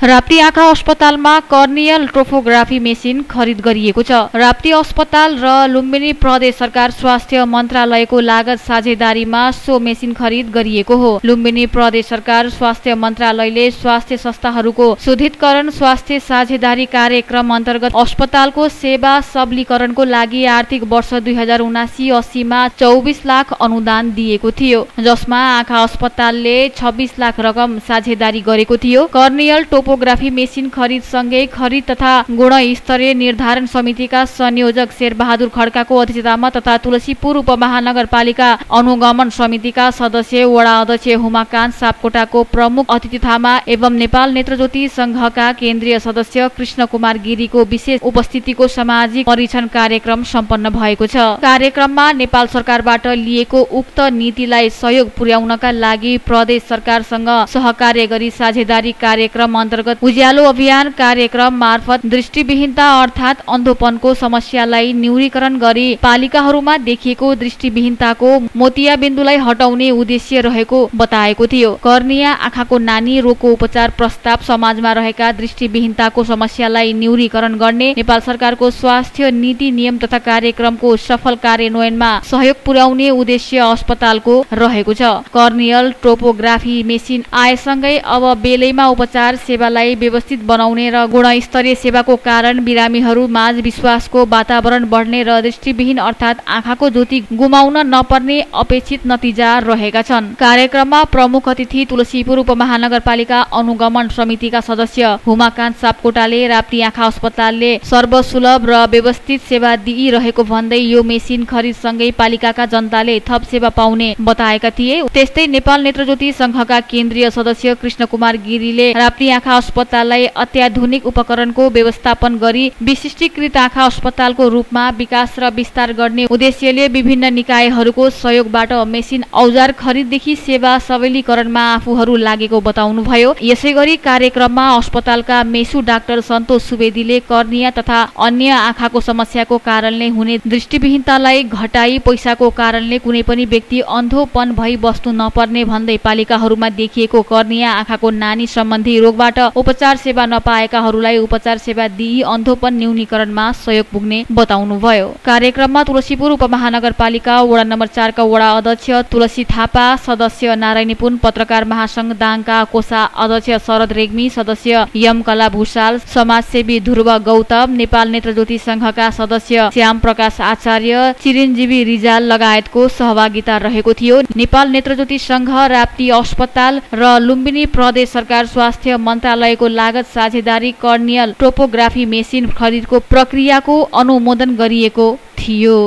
राप्ती आँखा अस्पतालमा कर्नियल topography machine खरिद गरिएको छ। राप्ती अस्पताल र लुम्बिनी प्रदेश सरकार स्वास्थ्य मन्त्रालयको लागत साझेदारीमा सो मेसिन खरिद गरिएको हो। लुम्बिनी प्रदेश सरकार स्वास्थ्य मन्त्रालयले स्वास्थ्य संस्थाहरूको शुद्धिकरण स्वास्थ्य साझेदारी कार्यक्रम अन्तर्गत अस्पतालको सेवा सबलीकरणको लागि आर्थिक वर्ष 2079-80 मा 24 लाख अनुदान दिएको थियो, जसमा आँखा अस्पतालले 26 लाख रकम साझेदारी गरेको थियो। कर्नियल टोपोग्राफी मेसिन खरिद सँगै खरिद तथा गुणस्तरीय निर्धारण समितिका संयोजक शेरबहादुर खड्काको अध्यक्षतामा तथा तुलसीपुर उपमहानगरपालिका अनुगमन समितिका सदस्य वडा अध्यक्ष हुमाकान्त सापकोटाको प्रमुख अतिथितामा एवं नेपाल नेत्रज्योति संघका केन्द्रीय सदस्य कृष्ण कुमार गिरीको विशेष उपस्थितिको सामाजिक परीक्षण कार्यक्रम सम्पन्न भएको छ। कार्यक्रममा नेपाल सरकारबाट लिएको उक्त नीतिलाई सहयोग पुर्याउनका लागि प्रदेश सरकारसँग सहकार्य गरी साझेदारी कार्यक्रम अन्तर्गत उज्यालो अभियान कार्यक्रम मार्फत दृष्टिविहीनता अर्थात् अन्धोपनको समस्यालाई न्यूनीकरण गरी पालिकाहरूमा देखिएको दृष्टिविहीनताको मोतियाबिन्दुलाई हटाउने उद्देश्य रहेको बताएको थियो। कर्निया आँखाको नानी रोगको उपचार प्रस्ताव समाजमा रहेका दृष्टिविहीनताको समस्यालाई न्यूनीकरण गर्ने नेपाल सरकारको स्वास्थ्य नीति नियम तथा कार्यक्रमको सफल कार्यान्वयनमा सहयोग पुर्याउने उद्देश्य अस्पतालको रहेको छ। कर्नियल टोपोग्राफी मेसिन आएसँगै अब बेलैमा उपचार सेवालाई व्यवस्थित बनाउने र गुणस्तरीय सेवाको कारण बिरामीहरू माझ विश्वासको वातावरण बढ्ने र दृष्टिविहीन अर्थात् आँखाको ज्योति गुमाउन नपर्ने अपेक्षित नतिजा रहेका छन्। कार्यक्रममा प्रमुख अतिथि तुलसीपुर उपमहानगरपालिका अनुगमन समितिका सदस्य हुमाकान्त सापकोटाले राप्ती आँखा अस्पतालले सर्वसुलभ र व्यवस्थित सेवा दिइरहेको भन्दै यो मेसिन खरिद सँगै पालिकाका जनताले थप सेवा पाउने बताएका थिए। त्यस्तै नेपाल नेत्रज्योति संघका केन्द्रीय सदस्य कृष्ण कुमार गिरीले राप्ती आँखा अस्पताललाई अत्याधुनिक उपकरणको व्यवस्थापन गरी विशिष्टीकृत आँखा अस्पतालको रूपमा विकास र विस्तार गर्ने उद्देश्यले विभिन्न निकायहरूको सहयोगबाट मेसिन औजार खरिददेखि सेवा सबलीकरणमा आफूहरू लागेको बताउनुभयो। यसैगरी कार्यक्रममा अस्पतालका मेसु डाक्टर सन्तोष सुवेदीले कर्निया तथा अन्य आँखाको समस्याको कारणले हुने दृष्टिविहीनतालाई घटाई पैसाको कारणले कुनै पनि व्यक्ति अन्धोपन भई बस्नु नपर्ने भन्दै पालिकाहरूमा देखिएको कर्निया आँखाको नानी सम्बन्धी रोगबाट उपचार सेवा नपाएकाहरूलाई उपचार सेवा दिई अन्धोपन न्यूनीकरणमा सहयोग पुग्ने बताउनुभयो। कार्यक्रममा तुलसीपुर उपमहानगरपालिका वडा नम्बर 4 का वडा अध्यक्ष तुलसी थापा, सदस्य नारायणी पुन, पत्रकार महासंघ दाङका कोषा अध्यक्ष शरद रेग्मी, सदस्य यमकला भूषाल, समाजसेवी ध्रुव गौतम, नेपाल नेत्रज्योति संघका सदस्य श्याम प्रकाश आचार्य, चिरञ्जीवी रिजाल लगायतको सहभागिता रहेको थियो। नेपाल नेत्रज्योति संघ, राप्ती अस्पताल र लुम्बिनी प्रदेश सरकार स्वास्थ्य मन्त्रालयको लागत साझेदारी कर्नियल टोपोग्राफी मेसिन खरिदको प्रक्रियाको अनुमोदन गरिएको थियो।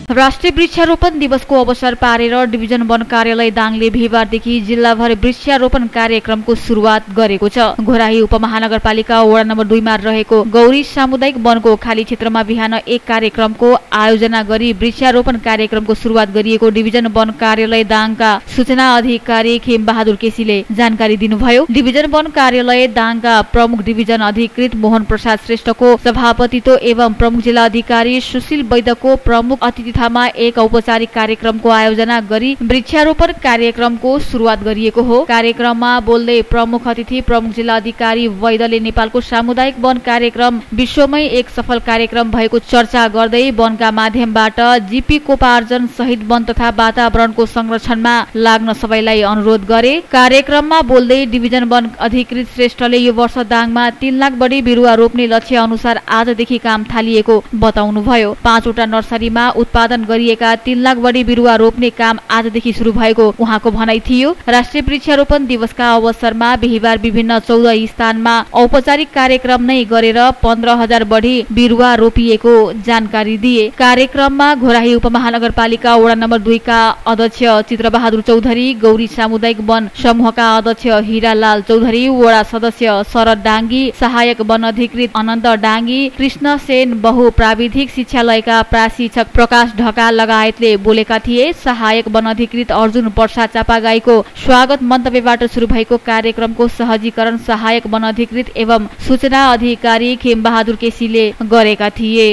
राष्ट्रिय वृक्षारोपण दिवसको अवसर पारेर डिभिजन वन कार्यालय दाङले बिहीबारदेखि जिल्लाभर वृक्षारोपण कार्यक्रमको सुरुवात गरेको छ। घोराही उपमहानगरपालिका वडा नम्बर 2 मा रहेको गौरी सामुदायिक वनको खाली क्षेत्रमा बिहान एक कार्यक्रमको आयोजना गरी वृक्षारोपण कार्यक्रमको सुरुवात गरिएको डिभिजन वन कार्यालय दाङका सूचना अधिकारी खेमबहादुर केसीले जानकारी दिनुभयो। डिभिजन वन कार्यालय दाङका प्रमुख डिभिजन अधिकृत मोहन प्रसाद श्रेष्ठको सभापतित्व एवं प्रमुख जिल्ला अधिकारी सुशील वैद्यको प्रमुख अतिथि एक औपचारिक कार्यक्रमको आयोजना गरी वृक्षारोपण कार्यक्रमको सुरुवात गरिएको हो। कार्यक्रममा बोल्दै प्रमुख अतिथि प्रमुख जिल्ला अधिकारी वैद्यले नेपालको सामुदायिक वन कार्यक्रम विश्वमै एक सफल कार्यक्रम भएको चर्चा गर्दै वनका माध्यमबाट जीविकोपार्जन सहित वन तथा वातावरणको संरक्षणमा लाग्न सबैलाई अनुरोध गरे। कार्यक्रममा बोल्दै डिभिजन वन अधिकृत श्रेष्ठले यो वर्ष दाङमा 3 लाख बढी बिरुवा रोप्ने लक्ष्य अनुसार आजदेखि काम थालिएको बताउनुभयो। 5 वटा नर्सरीमा उत्पादन गरिएका 3 लाख बढी बिरुवा रोप्ने काम आजदेखि सुरु भएको उहाँको भनाइ थियो। राष्ट्रिय वृक्षारोपण दिवसका अवसरमा बिहीबार विभिन्न 14 स्थानमा औपचारिक कार्यक्रम नै गरेर 15,000 बढी बिरुवा रोपिएको जानकारी दिए। कार्यक्रममा घोराही उपमहानगरपालिका वडा नम्बर 2 का अध्यक्ष चित्रबहादुर चौधरी, गौरी सामुदायिक वन समूहका अध्यक्ष हिरालाल चौधरी, वडा सदस्य शरद डाङ्गी, सहायक वन अधिकृत अनन्त डाङ्गी, कृष्ण सेन, बहु प्राविधिक शिक्षालयका प्रशिक्षक प्रकाश ढकाल लगायतले बोलेका थिए। सहायक वन अधिकृत अर्जुन प्रसाद चापागाईको स्वागत मन्तव्यबाट सुरु भएको कार्यक्रमको सहजीकरण सहायक वन अधिकृत एवं सूचना अधिकारी खेमबहादुर केसीले गरेका थिए।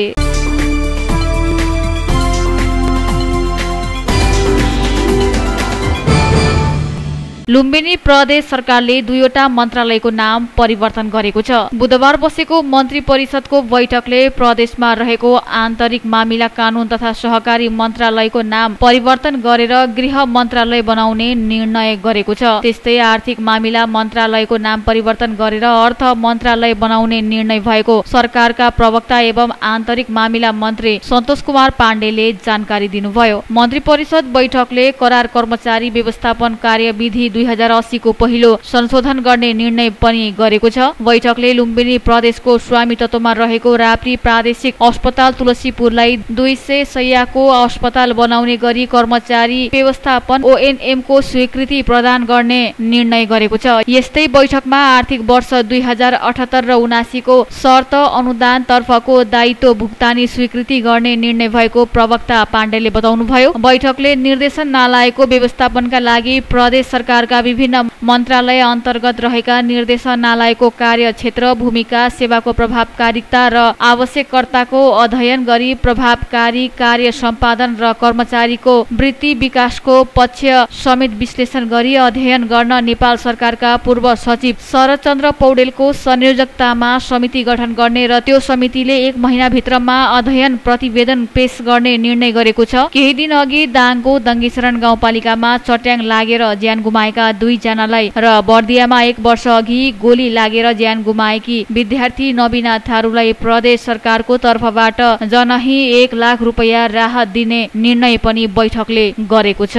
लुम्बिनी प्रदेश सरकारले 2वटा मन्त्रालयको नाम परिवर्तन गरेको छ। बुधबार बसेको मन्त्री परिषदको बैठकले प्रदेशमा रहेको आन्तरिक मामिला कानून तथा सहकारी मन्त्रालयको नाम परिवर्तन गरेर गृह मन्त्रालय बनाउने निर्णय गरेको छ। त्यस्तै आर्थिक मामिला मन्त्रालयको नाम परिवर्तन गरेर अर्थ मन्त्रालय बनाउने निर्णय भएको सरकारका प्रवक्ता एवं आन्तरिक मामिला मन्त्री सन्तोष कुमार पाण्डेले जानकारी दिनुभयो। मन्त्री परिषद बैठकले करार कर्मचारी व्यवस्थापन कार्यविधि 2080 को पहिलो संशोधन गर्ने निर्णय पनि गरेको छ। बैठकले लुम्बिनी प्रदेशको स्वामित्वमा रहेको राप्ती प्रादेशिक अस्पताल तुलसीपुरलाई 200 शय्याको अस्पताल बनाउने गरी कर्मचारी व्यवस्थापन ONM को स्वीकृति प्रदान गर्ने निर्णय गरेको छ। यस्तै बैठकमा आर्थिक वर्ष 2078 र 79 को शर्त अनुदान तर्फको दायित्व भुक्तानी स्वीकृति गर्ने निर्णय भएको प्रवक्ता पाण्डेले बताउनुभयो। बैठकले निर्देशनालयको व्यवस्थापनका लागि प्रदेश सरकारका विभिन्न मन्त्रालय अन्तर्गत रहेका निर्देशनालयको कार्यक्षेत्र, भूमिका, सेवाको प्रभावकारिता र आवश्यकताको अध्ययन गरी प्रभावकारी कार्य सम्पादन र कर्मचारीको वृत्ति विकासको पक्ष समेत विश्लेषण गरी अध्ययन गर्न नेपाल सरकारका पूर्व सचिव शरदचन्द्र पौडेलको संयोजकतामा समिति गठन गर्ने र त्यो समितिले 1 महिनाभित्रमा अध्ययन प्रतिवेदन पेश गर्ने निर्णय गरेको छ। केही दिन अघि दाङको दङ्गेशरण गाउँपालिकामा चट्याङ लागेर ज्यान गुमाएका 2 जनालाई र बर्दियामा 1 वर्ष अघि गोली लागेर ज्यान गुमाएकी विद्यार्थी नबिना थारूलाई प्रदेश सरकारको तर्फबाट जनही 1 लाख रुपैयाँ राहत दिने निर्णय पनि बैठकले गरेको छ।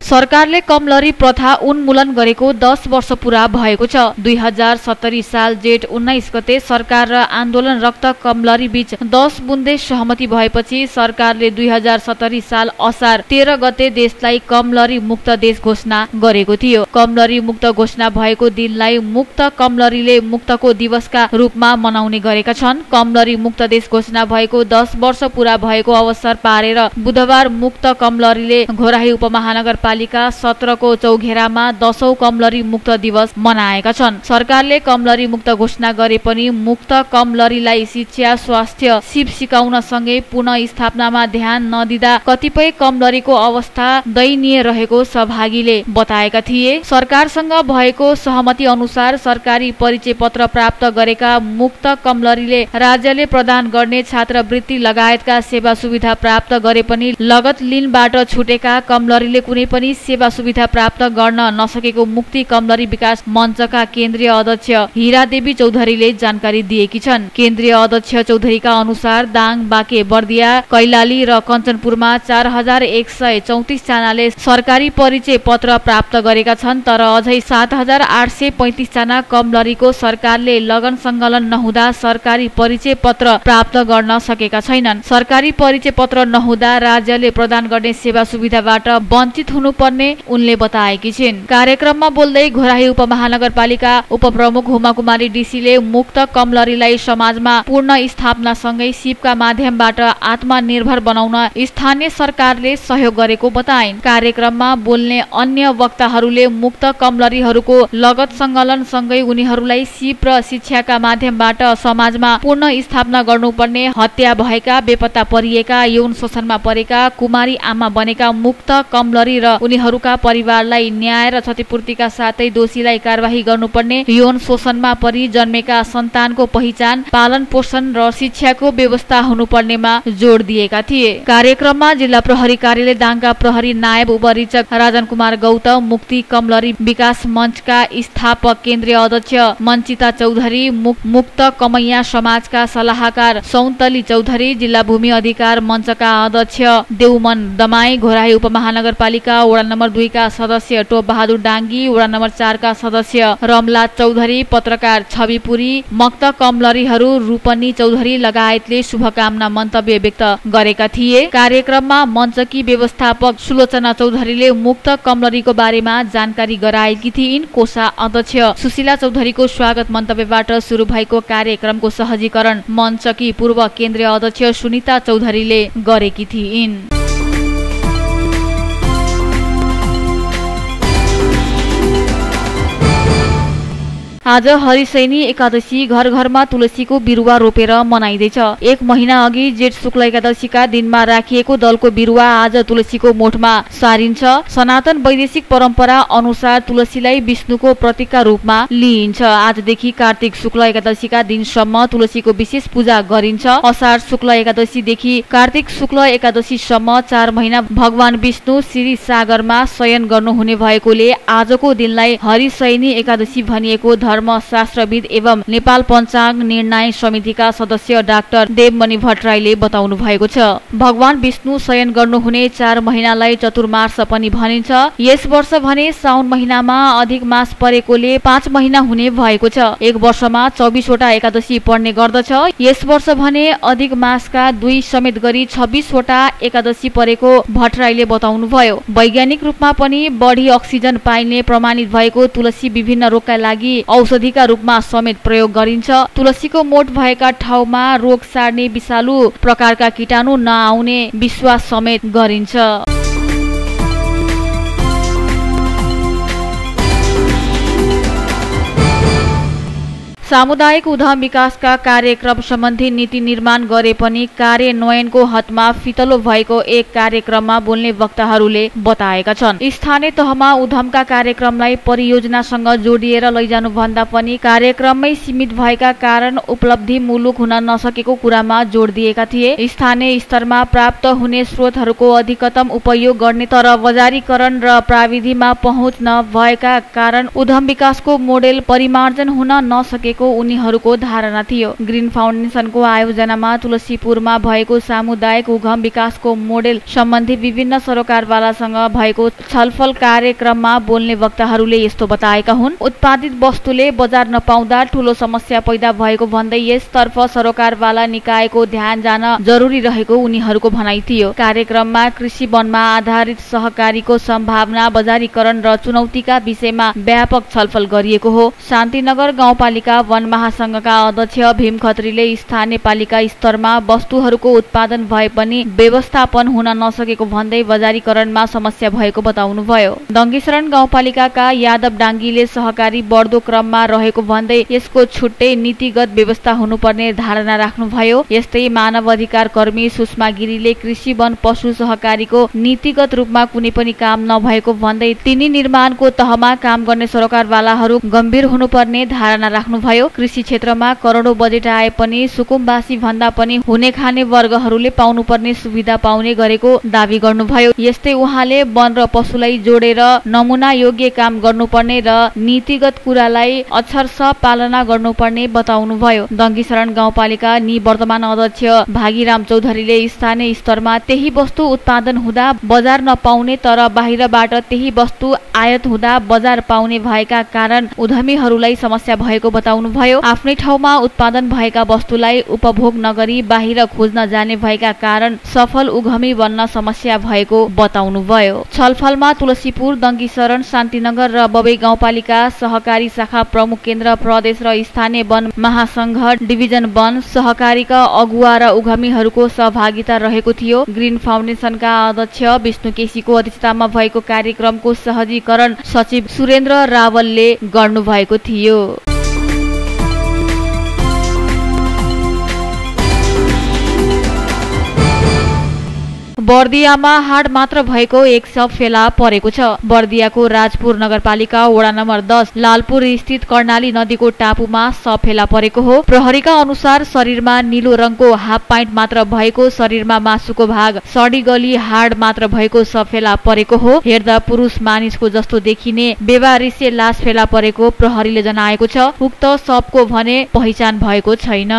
सरकारले कमलरी प्रथा उन्मूलन गरेको 10 वर्ष पूरा भएको छ। 2070 साल जेठ 19 गते सरकार र आन्दोलनरत कमलरी बीच 10 बुन्दे सहमति भएपछि सरकारले 2070 साल असार 13 गते देशलाई कमलरी मुक्त देश घोषणा गरेको थियो। कमलरी मुक्त घोषणा भएको दिनलाई मुक्त कमलरीले मुक्तको दिवसका रूपमा मनाउने गरेका छन्। कमलरी मुक्त देश घोषणा भएको 10 वर्ष पूरा भएको अवसर पारेर बुधबार मुक्त कमलरीले घोराही उपमहानगरपालिका 17 को चौघेरामा 10औं कमलरी मुक्त दिवस मनाएका छन्। सरकारले कमलरी मुक्त घोषणा गरे पनि मुक्त कमलरीलाई शिक्षा, स्वास्थ्य, सिप सिकाउन सँगै पुनः स्थापनामा ध्यान नदिँदा कतिपय कमलरीको अवस्था दयनीय रहेको सहभागीले बताएका थिए। सरकारसँग भएको सहमति अनुसार सरकारी परिचय पत्र प्राप्त गरेका मुक्त कमलरीले राज्यले प्रदान गर्ने छात्रवृत्ति लगायतका सेवा सुविधा प्राप्त गरे पनि लगत लिनबाट छुटेका कमलरीले कुनै पनि सेवा सुविधा प्राप्त गर्न नसकेको मुक्ति कमलरी विकास मञ्चका केन्द्रीय अध्यक्ष हिरादेवी चौधरीले जानकारी दिएकी छन्। केन्द्रीय अध्यक्ष चौधरीका अनुसार दाङ, बाँके, बर्दिया, कैलाली र कञ्चनपुरमा 4134 जनाले सरकारी परिचय पत्र प्राप्त गरेका छन्, तर अझै 7835 जना कमलरीको सरकारले लगन संकलन नहुँदा सरकारी परिचय पत्र प्राप्त गर्न सकेका छैनन्। सरकारी परिचय पत्र नहुँदा राज्यले प्रदान गर्ने सेवा सुविधाबाट वञ्चित हुनुपर्ने उनले बताएकी छिन्। कार्यक्रममा बोल्दै घोराही उपमहानगरपालिका उपप्रमुख हुमा कुमारी डीसीले मुक्त कमलरीलाई समाजमा पूर्ण स्थापनासँगै सिपका माध्यमबाट आत्मनिर्भर बनाउन स्थानीय सरकारले सहयोग गरेको बताइन्। कार्यक्रममा बोल्ने अन्य वक्ताहरूले मुक्त कमलरीहरूको लगत संकलन सँगै उनीहरूलाई सिप र शिक्षाका माध्यमबाट समाजमा पूर्ण स्थापना गर्नुपर्ने, हत्या भएका, बेपत्ता परिएका, यौन शोषणमा परेका, कुमारी आमा बनेका मुक्त कमलरी र उनीहरूका परिवारलाई न्याय र क्षतिपूर्तिका साथै दोषीलाई कारबाही गर्नुपर्ने, यौन शोषणमा परि जन्मेका सन्तानको पहिचान, पालन पोषण र शिक्षाको व्यवस्था हुनुपर्नेमा जोड दिएका थिए। कार्यक्रममा जिल्ला प्रहरी कार्यालय दाङका प्रहरी नायब उपरीक्षक राजन कुमार गौतम, मुक्ति कमलरी विकास मञ्चका स्थापक केन्द्रीय अध्यक्ष मञ्चिता चौधरी, मुक्त कमैया समाजका सल्लाहकार सौन्तली चौधरी, जिल्ला भूमि अधिकार मञ्चका अध्यक्ष देउमन दमाई, घोराही उपमहानगरपालिका वडा नम्बर 2 का सदस्य टोप बहादुर डाङ्गी, वडा नम्बर 4 का सदस्य रमलाल चौधरी, पत्रकार छविपुरी, मुक्त कमलरीहरू रूपनी चौधरी लगायतले शुभकामना मन्तव्य व्यक्त गरेका थिए। कार्यक्रममा मञ्चकी व्यवस्थापक सुलोचना चौधरीले मुक्त कमलरीको बारेमा जानकारी गराएकी थिइन्। कोषा अध्यक्ष सुशीला चौधरीको स्वागत मन्तव्यबाट सुरु भएको कार्यक्रमको सहजीकरण मञ्चकी पूर्व केन्द्रीय अध्यक्ष सुनिता चौधरीले गरेकी थिइन्। आज हरिशयनी एकादशी घर घरमा तुलसीको बिरुवा रोपेर मनाइँदैछ। 1 महिना अघि जेठ शुक्ल एकादशीका दिनमा राखिएको दलको बिरुवा आज तुलसीको मोठमा सारिन्छ। सनातन वैदेशिक परम्परा अनुसार तुलसीलाई विष्णुको प्रतीकका रूपमा लिइन्छ। आजदेखि कार्तिक शुक्ल एकादशीका दिनसम्म तुलसीको विशेष पूजा गरिन्छ। असार शुक्ल एकादशीदेखि कार्तिक शुक्ल एकादशीसम्म 4 महिना भगवान विष्णु श्री सागरमा शयन गर्नुहुने भएकोले आजको दिनलाई हरिशयनी एकादशी भनिएको धर्मशास्त्रविद एवं नेपाल पञ्चाङ्ग निर्णय समितिका सदस्य डाक्टर देवमणि भट्टराईले बताउनु भएको छ। भगवान विष्णु शयन गर्नुहुने 4 महिनालाई चतुर्मास पनि भनिन्छ। यस वर्ष भने साउन महिनामा अधिक मास परेकोले 5 महिना हुने भएको छ। 1 वर्षमा 24 वटा एकादशी पर्ने गर्दछ। यस वर्ष भने अधिक मासका 2 समेत गरी 26 वटा एकादशी परेको भट्टराईले बताउनु भयो। वैज्ञानिक रूपमा पनि बढी अक्सिजन पाइने प्रमाणित भएको तुलसी विभिन्न रोगका लागि औषधिका रूपमा समेत प्रयोग गरिन्छ। तुलसीको मोठ भएका ठाउँमा रोग सार्ने विषालु प्रकारका कीटाणु नआउने विश्वास समेत गरिन्छ। सामुदायिक उद्यम विकासका कार्यक्रम सम्बन्धी नीति निर्माण गरे पनि कार्यान्वयनको हदमा फितलो भएको एक कार्यक्रममा बोल्ने वक्ताहरूले बताएका छन्। स्थानीय तहमा उद्यमका कार्यक्रमलाई परियोजनासँग जोडिएर लैजानु भन्दा पनि कार्यक्रममै सीमित भएका कारण उपलब्धि मुलुक हुन नसकेको कुरामा जोड दिएका थिए। स्थानीय स्तरमा प्राप्त हुने स्रोतहरूको अधिकतम उपयोग गर्ने तर बजारीकरण र प्राविधिमा पहुँच नभएका कारण उद्यम विकासको मोडेल परिमार्जन हुन नसकेको उनीहरूको धारणा थियो। ग्रीन फाउन्डेसनको आयोजनामा तुलसीपुरमा भएको सामुदायिक उद्यम विकासको मोडेल सम्बन्धी विभिन्न सरोकारवालासँग भएको छलफल कार्यक्रममा बोल्ने वक्ताहरूले यस्तो बताएका हुन्। उत्पादित वस्तुले बजार नपाउँदा ठूलो समस्या पैदा भएको भन्दै यसतर्फ सरोकारवाला निकायको ध्यान जान जरुरी रहेको उनीहरूको भनाइ थियो। कार्यक्रममा कृषि वनमा आधारित सहकारीको सम्भावना, बजारीकरण र चुनौतीका विषयमा व्यापक छलफल गरिएको हो। शान्तिनगर गाउँपालिका वन महासंघका अध्यक्ष भीम खत्रीले स्थानीय पालिका स्तरमा वस्तुहरूको उत्पादन भए पनि व्यवस्थापन हुन नसकेको भन्दै बजारीकरणमा समस्या भएको बताउनुभयो। दङ्गीशरण गाउँपालिकाका यादव डाङ्गीले सहकारी बढ्दो क्रममा रहेको भन्दै यसको छुट्टै नीतिगत व्यवस्था हुनुपर्ने धारणा राख्नुभयो। यस्तै मानव अधिकार कर्मी सुषमा गिरीले कृषि वन पशु सहकारीको नीतिगत रूपमा कुनै पनि काम नभएको भन्दै तिनी निर्माणको तहमा काम गर्ने सरकारवालाहरू गम्भीर हुनुपर्ने धारणा राख्नुभयो। कृषि क्षेत्रमा करोडौं बजेट आए पनि सुकुम्बासी भन्दा पनि हुने खाने वर्गहरूले पाउनुपर्ने सुविधा पाउने गरेको दावी गर्नुभयो। यस्तै उहाँले वन र पशुलाई जोडेर नमुना योग्य काम गर्नुपर्ने र नीतिगत कुरालाई अक्षरश पालना गर्नुपर्ने बताउनुभयो। दङ्गीशरण गाउँपालिका निवर्तमान अध्यक्ष भागीराम चौधरीले स्थानीय स्तरमा त्यही वस्तु उत्पादन हुँदा बजार नपाउने तर बाहिरबाट त्यही वस्तु आयात हुँदा बजार पाउने भएका कारण उद्यमीहरूलाई समस्या भएको बताउनुभयो। आफ्नै ठाउँमा उत्पादन भएका वस्तुलाई उपभोग नगरी बाहिर खोज्न जाने भएका कारण सफल उद्यमी बन्न समस्या भएको बताउनुभयो। छलफलमा तुलसीपुर, दङ्गीशरण, शान्तिनगर र बबई गाउँपालिका सहकारी शाखा प्रमुख केन्द्र प्रदेश र स्थानीय वन महासंघ डिभिजन वन सहकारीका अगुवा र उद्यमीहरूको सहभागिता रहेको थियो। ग्रीन फाउन्डेसनका अध्यक्ष विष्णु केसीको अध्यक्षतामा भएको कार्यक्रमको सहजीकरण सचिव सुरेन्द्र रावलले गर्नुभएको थियो। बर्दियामा हाड मात्र भएको 1 शव फेला परेको छ। बर्दियाको राजपुर नगरपालिका वडा नम्बर 10 लालपुर स्थित कर्णाली नदीको टापुमा शव फेला परेको हो। प्रहरीका अनुसार शरीरमा नीलो रङको हाफ प्यान्ट मात्र भएको, शरीरमा मासुको भाग सडी गली हाड मात्र भएको शव फेला परेको हो। हेर्दा पुरुष मानिसको जस्तो देखिने बेवारिसे लास फेला परेको प्रहरीले जनाएको छ। उक्त शवको भने पहिचान भएको छैन।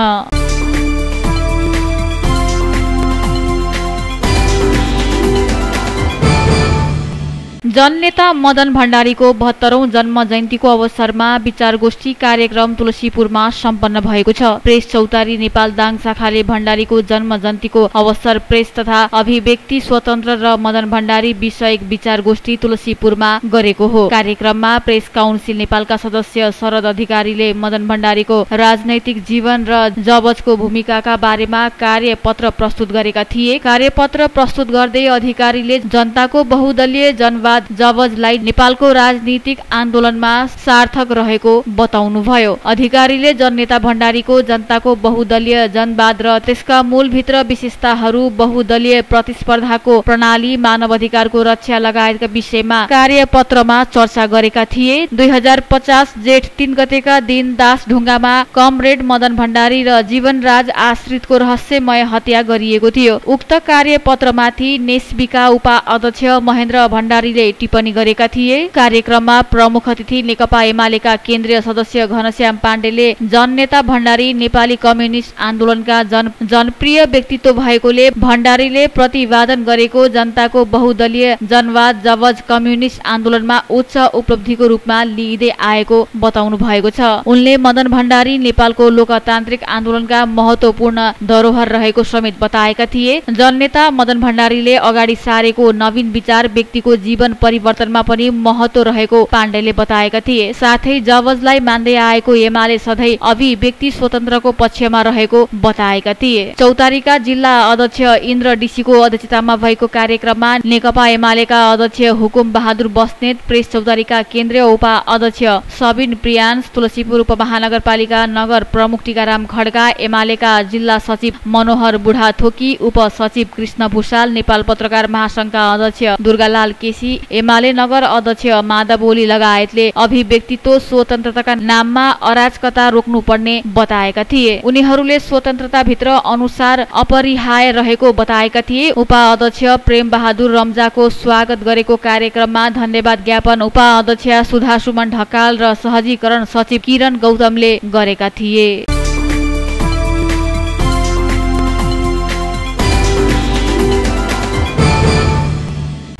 जननेता मदन भण्डारीको 72औं जन्म जयन्तीको अवसरमा विचारगोष्ठी कार्यक्रम तुलसीपुरमा सम्पन्न भएको छ। प्रेस चौतारी नेपाल दाङ शाखाले भण्डारीको जन्म जयन्तीको अवसर प्रेस तथा अभिव्यक्ति स्वतन्त्र र मदन भण्डारी विषयक विचारगोष्ठी तुलसीपुरमा गरेको हो। कार्यक्रममा प्रेस काउन्सिल नेपालका सदस्य शरद अधिकारीले मदन भण्डारीको राजनैतिक जीवन र जबजको भूमिकाका बारेमा कार्यपत्र प्रस्तुत गरेका थिए। कार्यपत्र प्रस्तुत गर्दै अधिकारीले जनताको बहुदलीय जनवाद जवजलाई नेपालको राजनीतिक आन्दोलनमा सार्थक रहेको बताउनुभयो। अधिकारीले जननेता भण्डारीको जनताको बहुदलीय जनवाद र त्यसका मूलभित्र विशेषताहरू, बहुदलीय प्रतिस्पर्धाको प्रणाली, मानवाधिकारको रक्षा लगायतका विषयमा कार्यपत्रमा चर्चा गरेका थिए। 2050 जेठ 3 गतेका दिन दासढुङ्गामा कमरेड मदन भण्डारी र जीवनराज आश्रितको रहस्यमय हत्या गरिएको थियो। उक्त कार्यपत्रमाथि नेस्बीका उपाध्यक्ष महेन्द्र भण्डारीले टिप्पणी गरेका थिए। कार्यक्रममा प्रमुख अतिथि नेकपा एमालेका केन्द्रीय सदस्य घनश्याम पाण्डेले जननेता भण्डारी नेपाली कम्युनिस्ट आन्दोलनका जनप्रिय व्यक्तित्व भएकोले भण्डारीले प्रतिपादन गरेको जनताको बहुदलीय जनवाद जवज कम्युनिस्ट आन्दोलनमा उच्च उपलब्धिको रूपमा लिइँदै आएको बताउनु भएको छ। उनले मदन भण्डारी नेपालको लोकतान्त्रिक आन्दोलनका महत्वपूर्ण धरोहर रहेको समेत बताएका थिए। जननेता मदन भण्डारीले अगाडि सारेको नवीन विचार व्यक्तिको जीवन परिवर्तनमा पनि महत्व रहेको पाण्डेले बताएका थिए। साथै जवजलाई मान्दै आएको एमाले सधैँ अभिव्यक्ति स्वतन्त्रको पक्षमा रहेको बताएका थिए। चौतारीका जिल्ला अध्यक्ष इन्द्र डीसीको अध्यक्षतामा भएको कार्यक्रममा नेकपा एमालेका अध्यक्ष हुकुम बहादुर बस्नेत, प्रेस चौतारीका केन्द्रीय उपाध्यक्ष सबिन प्रियान्स, तुलसीपुर उपमहानगरपालिका नगर प्रमुख टीकाराम खड्का, एमालेका जिल्ला सचिव मनोहर बुढाथोकी, उपसचिव कृष्ण भूषाल, नेपाल पत्रकार महासंघका अध्यक्ष दुर्गालाल केसी, एमाले नगर अध्यक्ष माधव ओली लगायतले अभिव्यक्तित्व स्वतन्त्रताका नाममा अराजकता रोक्नुपर्ने बताएका थिए। उनीहरूले स्वतन्त्रताभित्र अनुसार अपरिहार्य रहेको बताएका थिए। उपाध्यक्ष प्रेम बहादुर रम्जाको स्वागत गरेको कार्यक्रममा धन्यवाद ज्ञापन उपाध्यक्ष सुधा सुमन ढकाल र सहजीकरण सचिव किरण गौतमले गरेका थिए।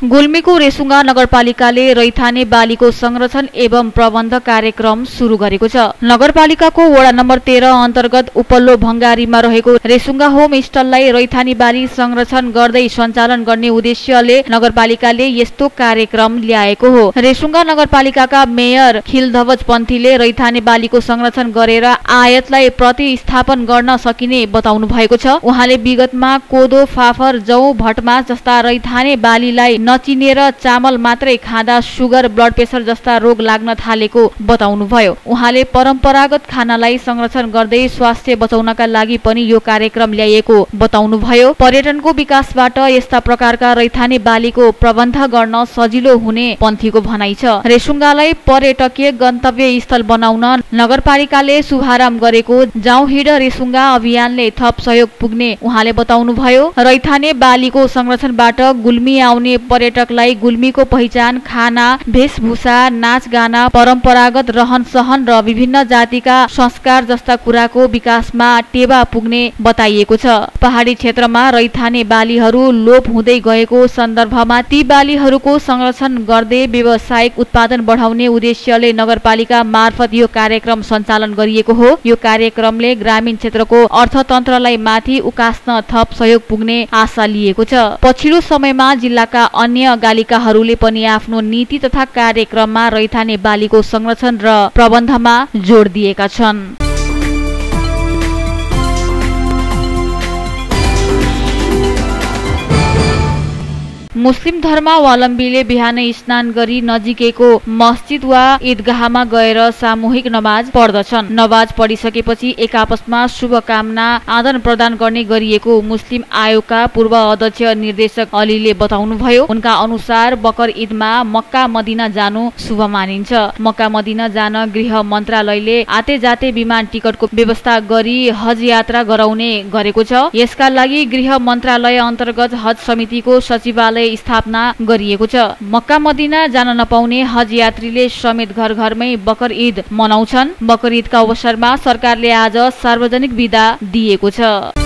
गुल्मीको रेसुङ्गा नगरपालिकाले रैथाने बालीको संरक्षण एवं प्रबन्ध कार्यक्रम सुरु गरेको छ। नगरपालिकाको वडा नम्बर 13 अन्तर्गत उपल्लो भंगारीमा रहेको रेसुङ्गा होम स्टललाई रैथाने बाली संरक्षण गर्दै सञ्चालन गर्ने उद्देश्यले नगरपालिकाले यस्तो कार्यक्रम ल्याएको हो। रेसुङ्गा नगरपालिकाका मेयर खिलध्वज पन्थीले रैथाने बालीको संरक्षण गरेर आयातलाई प्रतिस्थापन गर्न सकिने बताउनु भएको छ। उहाँले विगतमा कोदो, फाफर, जौ, भटमास जस्ता रैथाने बालीलाई नचिनेर चामल मात्रै खाँदा सुगर, ब्लड प्रेसर जस्ता रोग लाग्न थालेको बताउनुभयो। उहाँले परम्परागत खानालाई संरक्षण गर्दै स्वास्थ्य बचाउनका लागि पनि यो कार्यक्रम ल्याइएको बताउनुभयो। पर्यटनको विकासबाट यस्ता प्रकारका रैथाने बालीको प्रबन्ध गर्न सजिलो हुने पन्थीको भनाइ छ। रेसुङ्गालाई पर्यटकीय गन्तव्य स्थल बनाउन नगरपालिकाले शुभारम्भ गरेको जाउँ हिँड रेसुङ्गा अभियानले थप सहयोग पुग्ने उहाँले बताउनुभयो। रैथाने बालीको संरक्षणबाट गुल्मी आउने पर्यटकलाई गुल्मीको पहिचान, खाना, वेशभूषा, नाचगाना, परम्परागत रहन सहन र विभिन्न जातिका संस्कार जस्ता कुराको विकासमा टेवा पुग्ने बताइएको छ। पहाडी क्षेत्रमा रैथाने बालीहरू लोप हुँदै गएको सन्दर्भमा ती बालीहरूको संरक्षण गर्दै व्यावसायिक उत्पादन बढाउने उद्देश्यले नगरपालिका मार्फत यो कार्यक्रम सञ्चालन गरिएको हो। यो कार्यक्रमले ग्रामीण क्षेत्रको अर्थतन्त्रलाई माथि उकास्न थप सहयोग पुग्ने आशा लिएको छ। पछिल्लो समयमा जिल्लाका अन्य गालिकाहरूले पनि आफ्नो नीति तथा कार्यक्रममा रैथाने बालीको संरक्षण र प्रबन्धमा जोड दिएका छन्। मुस्लिम धर्मावलम्बीले बिहानै स्नान गरी नजिकैको मस्जिद वा ईदगाहमा गएर सामूहिक नमाज पढ्दछन्। नमाज पढिसकेपछि एक आपसमा शुभकामना आदान प्रदान गर्ने गरिएको मुस्लिम आयोगका पूर्व अध्यक्ष निर्देशक अलीले बताउनुभयो। उनका अनुसार बकर ईदमा मक्का मदिना जानु शुभ मानिन्छ। मक्का मदिना जान गृह मन्त्रालयले आते जाते विमान टिकटको व्यवस्था गरी हज यात्रा गराउने गरेको छ। यसका लागि गृह मन्त्रालय अन्तर्गत हज समितिको सचिवालय स्थापना गरिएको छ। मक्का मदिना जान नपाउने हज यात्रीले समेत घर घरमै बकर ईद मनाउँछन्। बकर ईदका अवसरमा सरकारले आज सार्वजनिक बिदा दिएको छ।